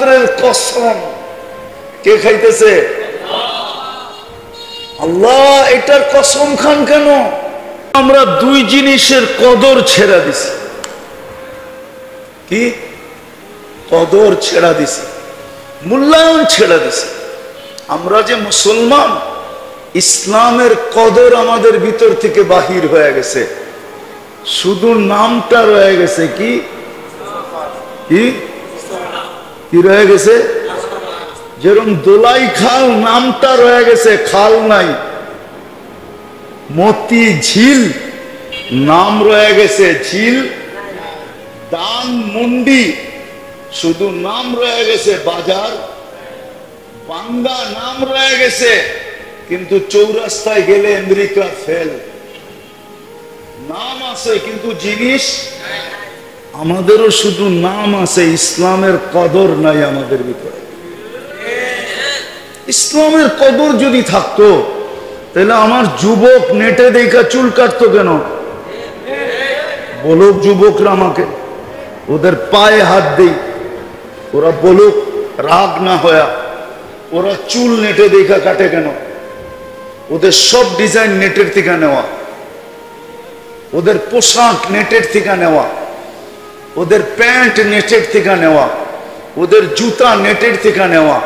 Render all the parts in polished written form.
পাত্রের কসম কে খাইতেছে? আল্লাহ। এটার কসম খান কেন? আমরা দুই জিনিসের কদর ছেড়া দিছি। কি কদর ছেড়া দিছি? মূল্যায়ন ছেড়া দিছি। আমরা যে মুসলমান, ইসলামের কদর আমাদের ভিতর থেকে বাহির হয়ে গেছে, শুধু নামটা রয়ে গেছে। কি কি কি রয়ে গেছে? যেরকম দোলাই খাল নামটা রয়ে গেছে, খাল নাই। মতি ঝিল নাম রয়ে গেছে, ঝিল। দান মন্ডি শুধু নাম রয়ে গেছে, বাজার। বাঙ্গা নাম রয়ে গেছে, কিন্তু চৌরাস্তায় গেলে আমেরিকা ফেল। নাম আছে কিন্তু জিনিস। আমাদেরও শুধু নাম আছে, ইসলামের কদর নাই আমাদের ভিতরে। ইসলামের কদর যদি থাকতো তাহলে আমার যুবক নেটে দেখা চুল কাটতো কেন? বলুক যুবকরা আমাকে, ওদের পায়ে হাত দেই, ওরা বলুক রাগ না হয়া, ওরা চুল নেটে দেখা কাটে কেন? ওদের সব ডিজাইন নেটের থেকে নেওয়া, ওদের পোশাক নেটের থেকে নেওয়া, ওদের প্যান্ট নেটের থেকে নেওয়া, ওদের জুতা নেটের থেকে নেওয়া।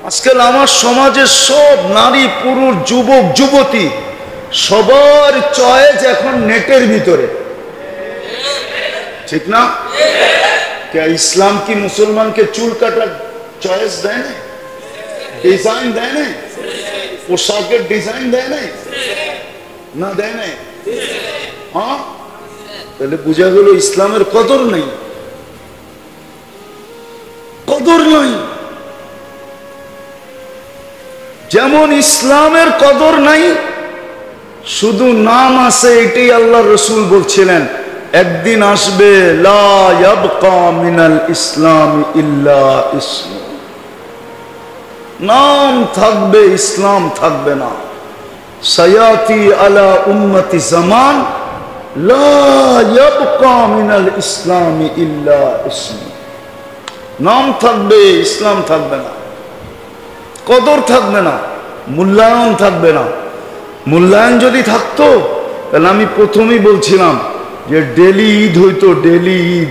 আজকাল আমার সমাজের সব নারী পুরুষ যুবক যুবতী সবার চয়েস এখন নেটের ভিতরে, ঠিক না? ইসলাম কি মুসলমানকে চুল কাটার চয়েস দেয় না? ডিজাইন দেয় না? পোশাকের ডিজাইন দেয় না? না দেয় না? হ্যাঁ, তাহলে বোঝা গেল ইসলামের কদর নেই, কদর নাই। যেমন ইসলামের কদর নাই, শুধু নাম আছে। এটাই আল্লাহ রসুল বলছিলেন, একদিন আসবে লা ইয়াবকা মিনাল ইসলাম ইল্লা ইসম, নাম থাকবে ইসলাম থাকবে না। সায়াতি আলা উম্মতি জামান লা ইয়াবকা মিনাল ইসলাম ইল্লা ইসম, নাম থাকবে ইসলাম থাকবে না, কদর থাকবে না, মূল্যায়ন থাকবে না। মূল্যায়ন যদি থাকতো তাহলে আমি প্রথমেই বলছিলাম যে ডেলি ঈদ হইতো, ডেলি ঈদ।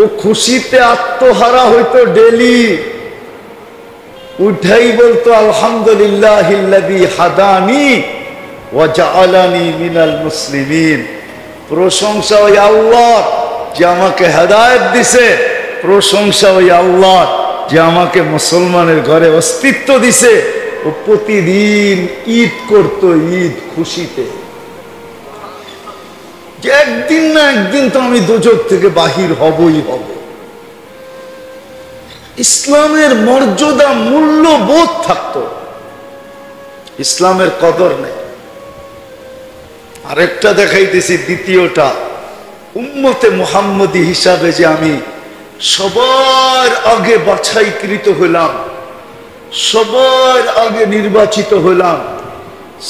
ও খুশিতে আত্মহারা হইতো ডেলি, উঠাই বলতো আলহামদুলিল্লাহিল্লাযী হাদানি ওয়া জাআলানি মিনাল মুসলিমিন। প্রশংসা ওই আল্লাহ যে আমাকে হেদায়েত দিছে, প্রশংসা ওই আল্লাহ যে আমাকে মুসলমানের ঘরে অস্তিত্ব দিছে। ও প্রতিদিন ঈদ করতো, ঈদ খুশিতে, যে একদিন না একদিন তো আমি দোজখ থেকে বাহির হবই হব। ইসলামের মর্যাদা মূল্যবোধ থাকতো, ইসলামের কদর নেই। আরেকটা দেখাইতেছি, দ্বিতীয়টা, উম্মতে মুহাম্মদী হিসাবে যে আমি সবার আগে বাছাইকৃত হইলাম, সবার আগে নির্বাচিত হইলাম,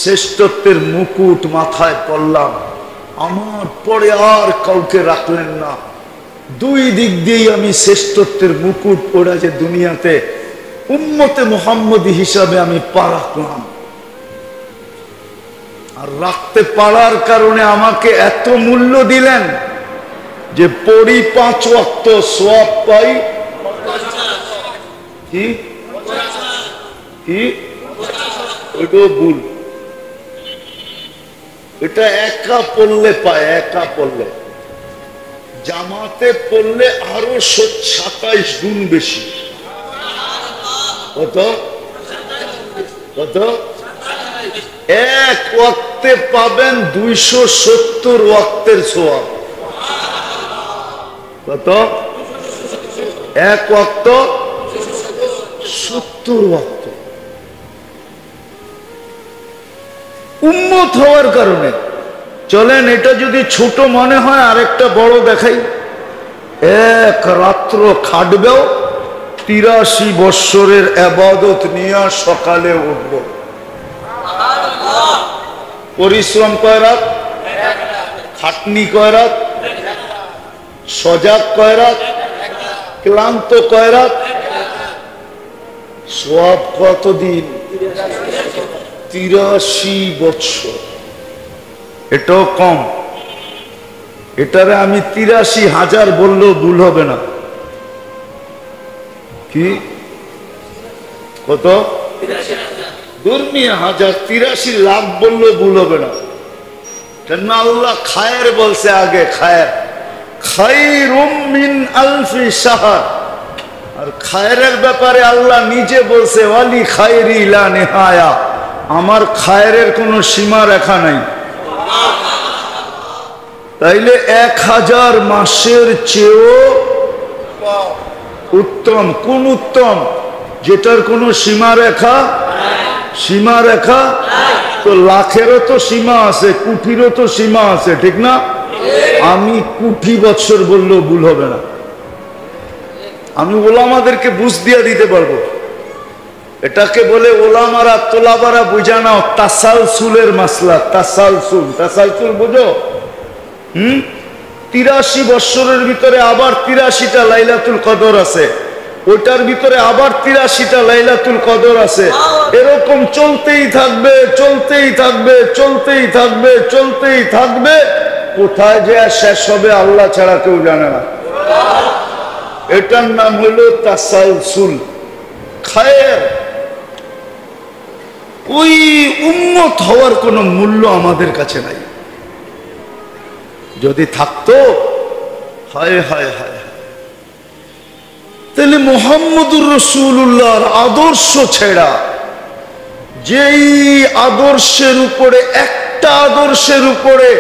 শ্রেষ্ঠত্বের মুকুট মাথায় পড়লাম, আমার পরে আর কাউকে রাখলেন না। দুই দিক দিয়েই আমি শ্রেষ্ঠত্বের মুকুট পড়ে যে দুনিয়াতে উম্মতে মুহাম্মদী হিসাবে আমি পা রাখলাম। আর রাখতে পারার কারণে আমাকে এত মূল্য দিলেন যে পড়ি 5 ওয়াক্ত সওয়াব পাই। কি কি ওইটাও ভুল, এটা একা পড়লে পায়, একা পড়লে। জামাতে পড়লে আরো 27 গুণ বেশি। কত কত? এক ওয়াক্তে পাবেন 270 ওয়াক্তের সওয়াব। কত? এক ওয়াক্ত 70 ওয়াক্ত। উম্মত হওয়ার কারণে। চলেন এটা যদি ছোট মনে হয় আরেকটা বড় দেখাই। এক রাত্র খাটবেও, 83 বৎসরের ইবাদত নিয়ে সকালে উঠব। পরিশ্রম কয় রাত, খাটনি কয় রাত, সজাগ কয় রাত, ক্লান্ত কয় রাত? সওয়াব কতদিন? 83 বছর। এটাও কম। এটারে আমি 83,000 বললেও ভুল হবে না। কি কত? 83,000 লাখ বললেও ভুল হবে না। কেন আল্লাহ খায়ের বলছে আগে, খায়ের খায়রুম মিন আলফি শাহর। আর খায়ের ব্যাপারে আল্লাহ নিজে বলছে ওয়ালি খায়রি লা নিহায়া, আমার খায়ের কোনো সীমা রেখা নাই। তাইলে 1000 মাসের চেয়েও উত্তম কোন? উত্তম যেটার কোনো সীমা রেখা, সীমা রেখা। তো লাখেরও তো সীমা আছে, কোটিরও তো সীমা আছে, ঠিক না? আমি কোটি বছর বললেও ভুল হবে না। আমি ওলামাদেরকে বুঝ দিয়া দিতে পারবো। এটাকে বলে ওলামারা তোলাবারা বুঝা নাও তাসালসুলের মাসলা। তাসালসুল, তাসালসুল বুঝো? 83 বছরের ভিতরে আবার 83টা লাইলাতুল কদর আছে, ওইটার ভিতরে আবার 83টা লাইলাতুল কদর আছে। এরকম চলতেই থাকবে, চলতেই থাকবে, চলতেই থাকবে, চলতেই থাকবে। কোথায় যে শেষ হবে আল্লাহ ছাড়া কেউ জানে না। এটার নাম হলো তাসালসুল, খায়ের। ওই উম্মত হওয়ার কোনো মূল্য আমাদের কাছে নাই। যদি থাকতো, হায় হায় হায়, তাহলে মুহাম্মদুর রাসূলুল্লাহর আদর্শ ছেড়া, যেই আদর্শের উপরে, একটা আদর্শের উপরে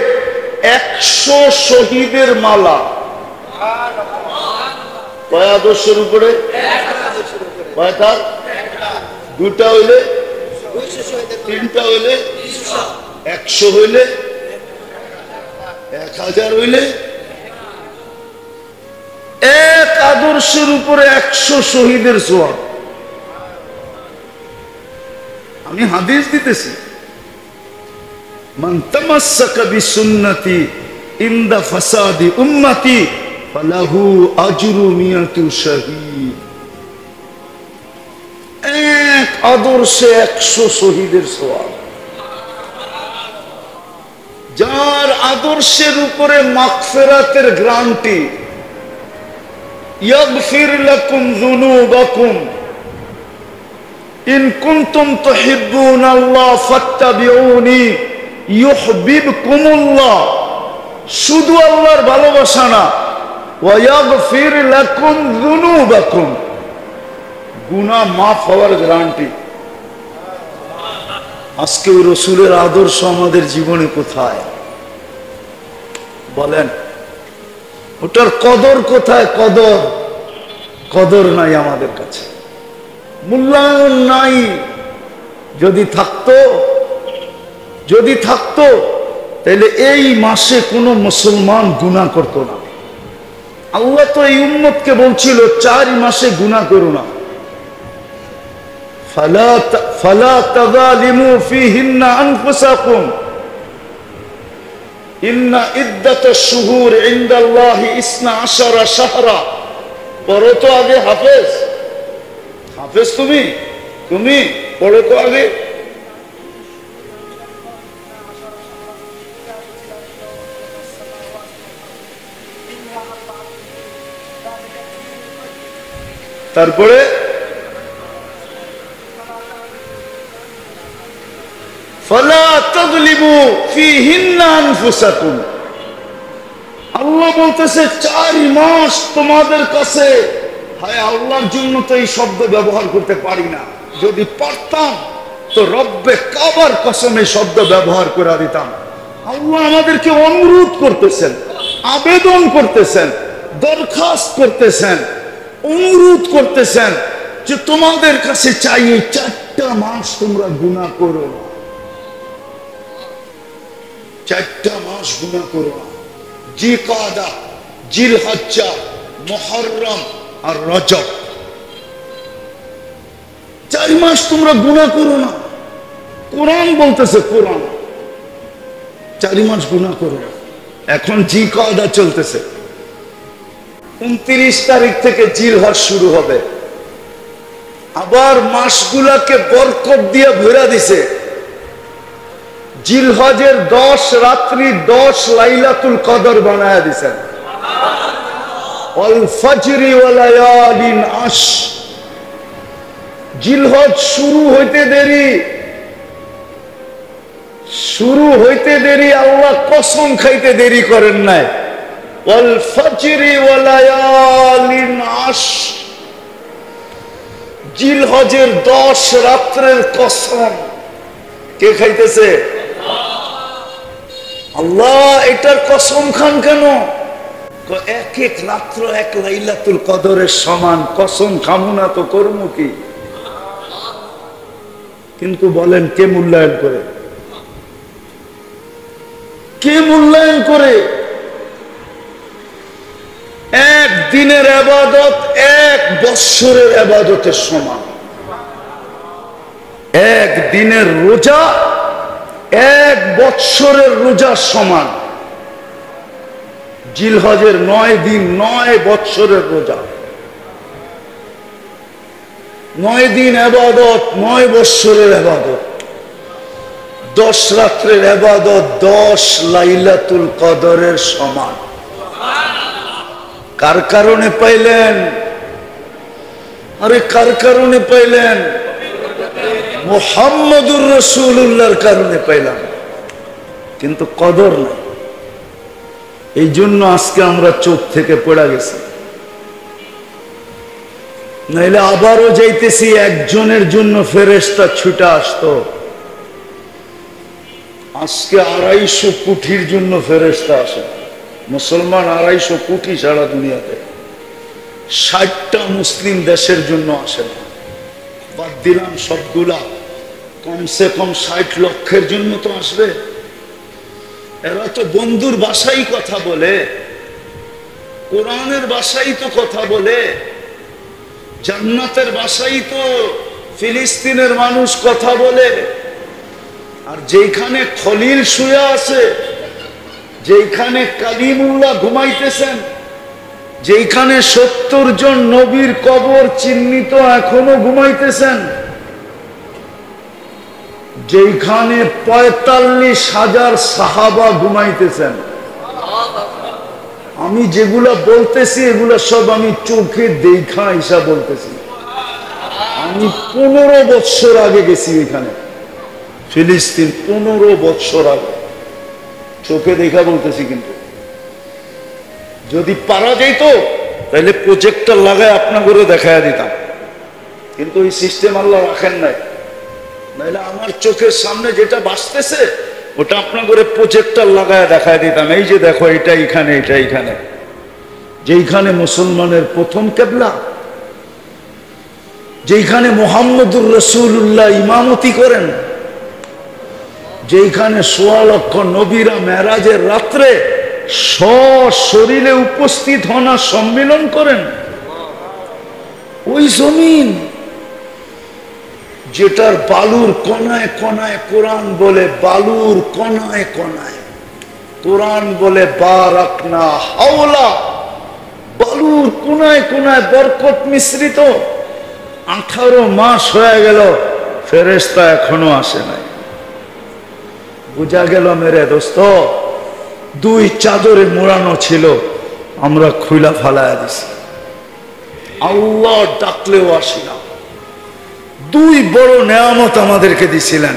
100 শহীদের মালা। কয় আদর্শের উপরে? কয়টা? দুটা হইলে, তিনটা হইলে, 100 হইলে, 1000 হইলে, এক আদর্শের উপরে 100 শহীদের সওয়াব। আমি হাদিস দিতেছি, মান তামাসসাকা বিসুন্নতি ইনদা ফাসাদি উম্মতি ফালাহু আজরু মিয়াতু শাহীদ। এক আদর্শে 100 শহীদের সওয়াব। যার আদর্শের উপরে মাগফিরাতের গ্যারান্টি, ইয়াগফির লাকুম যুনুবাকুম ইন কুনতুম তুহিব্বুনাল্লাহ ফাত্তাবিউনি ইউহিব্বুকুমুল্লাহ। শুধু আল্লাহর ভালোবাসা না, ওয়া ইয়াগফির লাকুম যুনুবাকুম, গুনাহ মাফ হওয়ার গ্যারান্টি। আজকে ওই রাসূলের আদর্শ আমাদের জীবনে কোথায় বলেন? ওটার কদর কোথায়? কদর, কদর নাই আমাদের কাছে, মূল্যায়ন নাই। যদি থাকতো, যদি থাকতো, তাহলে এই মাসে কোনো মুসলমান গুনাহ করতো না। আল্লাহ তো এই উম্মতকে বলছিল 4 মাসে গুনাহ করো না। ফালা তাযালিমু ফীহিন্না আনফুসাকুম ইন্না ইদ্দাতাশ শুহুর ইনদাল্লাহি 12 শাহরা। পড়ো তো আগে হাফেজ, হাফেজ তুমি, তুমি পড়ো তো আগে। তারপরে ফালা তাযলিমু ফীহিন্না আনফুসাকুম। আল্লাহ বলতেছে 4 মাস তোমাদের কাছে, হায় আল্লাহর জন্য তো এই শব্দ ব্যবহার করতে পারি না, যদি পারতাম তো রব্বে কাবার কসমে শব্দ ব্যবহার করে দিতাম। আল্লাহ আমাদেরকে অনুরোধ করতেছেন, আবেদন করতেছেন, দরখাস্ত করতেছেন, অনুরোধ করতেছেন যে তোমাদের কাছে চাই এই 4টা মাস তোমরা গুনাহ করো না, 4টা মাস গুনাহ করো না। জিলকাদা, জিলহজ্জা, মুহররম আর রজব, 4 মাস তোমরা গুনাহ করো না। কোরআন বলতেছে, কোরআন 4 মাস গুনাহ করো না। এখন জিলকাদা চলতেছে, 29 তারিখ থেকে জিলহজ শুরু হবে। আবার মাসগুলাকে বরকত দিয়ে ভরা দিছে। জিলহজের 10 রাত্রি 10 লাইলাতুল কদর বানায়া দিছেন। ওয়াল ফজরি ওয়া লায়ালিন আশ। জিলহজ শুরু হইতে দেরি আল্লাহ কসম খাইতে দেরি করেন নাই। ওয়াল ফজরি ওয়া লায়ালিন আশ। জিলহজের 10 রাত্রের কসম কে খাইতেছে? আল্লাহ। এটার কসম খান কেন? এক এক রাত্র এক লাইলাতুল কদরের সমান, কসম খামু না তো করবো কি? কিন্তু বলেন কে মূল্যায়ন করে? কে মূল্যায়ন করে? এক দিনের ইবাদত 1 বৎসরের ইবাদতের সমান। এক দিনের রোজা 1 বৎসরের রোজার সমান। জিলহজের 9 দিন 9 বৎসরের রোজা, 9 দিন ইবাদত 9 বৎসরের ইবাদত। 10 রাত্রের ইবাদত 10 লাইলাতুল কদরের সমান। কার কারণে পাইলেন? আরে কার কারণে পাইলেন? মুহাম্মদুর রাসূলুল্লাহর কারণে পাইলাম, কিন্তু কদর নাই। এই জন্য আজকে আমরা চোখ থেকে পড়ে গেছি। নাইলে আবারও যাইতেছি, একজনের জন্য ফেরেশতা ছুটে আসতো। আজকে 250 কোটির জন্য ফেরেশতা আসে। মুসলমান 250 কোটি সারা দুনিয়াতে। 60টা মুসলিম দেশের জন্য আসে না। বাদ দিলাম সবগুলা, কমসে কম 60 লক্ষের জন্য তো আসবে। এরা তো বন্ধুর ভাষাই কথা বলে, কোরআনের ভাষাই তো কথা বলে, জান্নাতের ভাষাই তো ফিলিস্তিনের মানুষ কথা বলে। আর যেখানে খলিল শুয়ে আছে, যেখানে কালিমুল্লাহ ঘুমাইতেছেন, যেখানে 70 জন নবীর কবর চিহ্নিত এখনো ঘুমাইতেছেন, যেখানে 45,000 সাহাবা ঘুমাইতেছেন। আমি যেগুলা বলতেছি এগুলা সব আমি চোখে দেখা হিসাব বলতেছি। আমি 15 বৎসর আগে গেছি এখানে, ফিলিস্তিন 15 বৎসর আগে, চোখে দেখা বলতেছি। কিন্তু যদি পারা যাইতো তাহলে প্রজেক্টর লাগায় আপনাদেরও দেখায় দিতাম, কিন্তু ওই সিস্টেম আল্লাহ রাখেন নাই। নাইলে আমার চোখের সামনে যেটা বাঁচতেছে ওটা আপনাদের প্রজেক্টর লাগায় দেখায় দিতাম। এই যে দেখো, এটা এখানে, এটা এখানে, যেখানে মুসলমানের প্রথম কিবলা, যেখানে মুহাম্মদুর রাসূলুল্লাহ ইমামতি করেন, যেখানে 16 লক্ষ নবীরা মেরাজের রাত্রে সশরীরে উপস্থিত হন আর সম্মিলন করেন, ওই জমিন যেটার বালুর কোনায় কোনায় কোরআন বলে, বালুর কোনায় কোনায় কোরআন বলে বারাকনা হাওলা, বালুর কোনায় কোনায় বরকত মিশ্রিত। 18 মাস হয়ে গেল, ফেরেশতা এখনো আসে নাই। বুঝা গেল মেরে দোস্ত, 2 চাদরে মোড়ানো ছিল, আমরা খুইলা ফালায়া দিছি। আল্লাহ ডাকলেও আসি না। 2 বড় নেয়ামত আমাদেরকে দিছিলেন,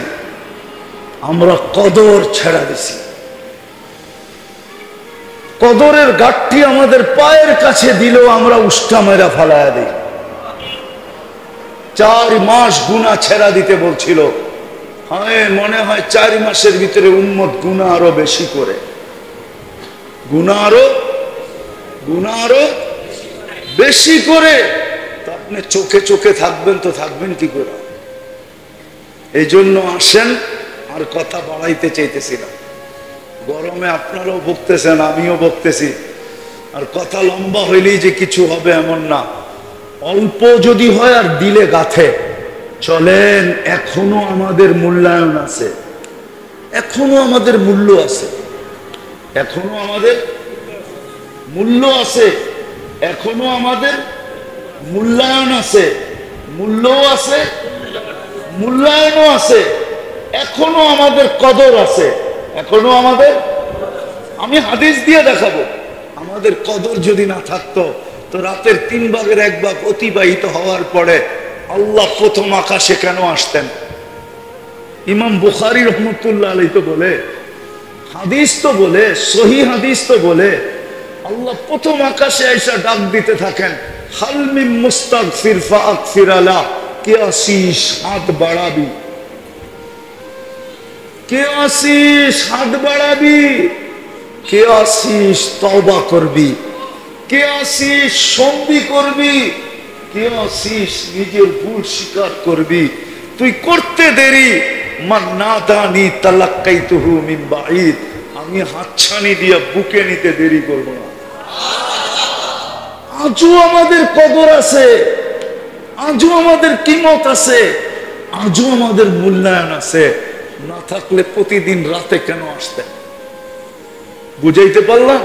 আমরা কদর ছেড়া দিছি। কদরের গাঠটি আমাদের পায়ের কাছে দিলেও আমরা উষ্টা মেরা ফালায়া দিই। 4 মাস গুনাহ ছেড়া দিতে বলছিল। হ্যাঁ, মনে হয় 4 মাসের ভিতরে উম্মত গুনাহ আরো বেশি করে, গুনাহ আরো বেশি করে। তো আপনি চোখে চোখে থাকবেন তো থাকবেন কি করে? এই জন্য আসেন, আর কথা বাড়াইতে চাইতেছি না। গরমে আপনারাও ভুগতেছেন, আমিও ভুগতেছি। আর কথা লম্বা হইলেই যে কিছু হবে এমন না, অল্প যদি হয় আর দিলে গাথে। চলেন, এখনো আমাদের মূল্যায়ন আছে, এখনো আমাদের মূল্য আছে, এখনো আমাদের মূল্য আছে। এখনো আমাদের মূল্যায়ন আছে, মূল্যও আছে, মূল্যায়নও আছে, এখনো আমাদের কদর আছে, এখনো আমাদের। আমি হাদিস দিয়ে দেখাবো, আমাদের কদর যদি না থাকতো তো রাতের 3 ভাগের 1 ভাগ অতিবাহিত হওয়ার পরে আল্লাহ প্রথম আকাশে কেন আসতেন? ইমাম বুখারী রহমতুল্লাহ আলাইহি তো বলে, হাদিস তো বলে, সহি হাদিস তো বলে, আল্লাহ প্রথম আকাশে আইসা ডাক দিতে থাকেন, হাল মিন মুস্তাগফির ফাগফির আলা, কে আসিস হাত বাড়াবি, কে আসিস হাত বাড়াবি, কে আসিস তওবা করবি, কে আসিস সন্ধি করবি, কে আসিস নিজের ভুল স্বীকার করবি। তুই করতে দেরি, মান নাদানি তালাক্কাইতুহু মিন বাঈদ, আমি হাতছানি দিয়ে বুকে নিতে দেরি করব না। আজও আমাদের কদর আছে, আজও আমাদের কিমত আছে, আজও আমাদের মূল্যায়ন আছে। না থাকলে প্রতিদিন রাতে কেন আসতেন? বুঝাইতে পারলাম?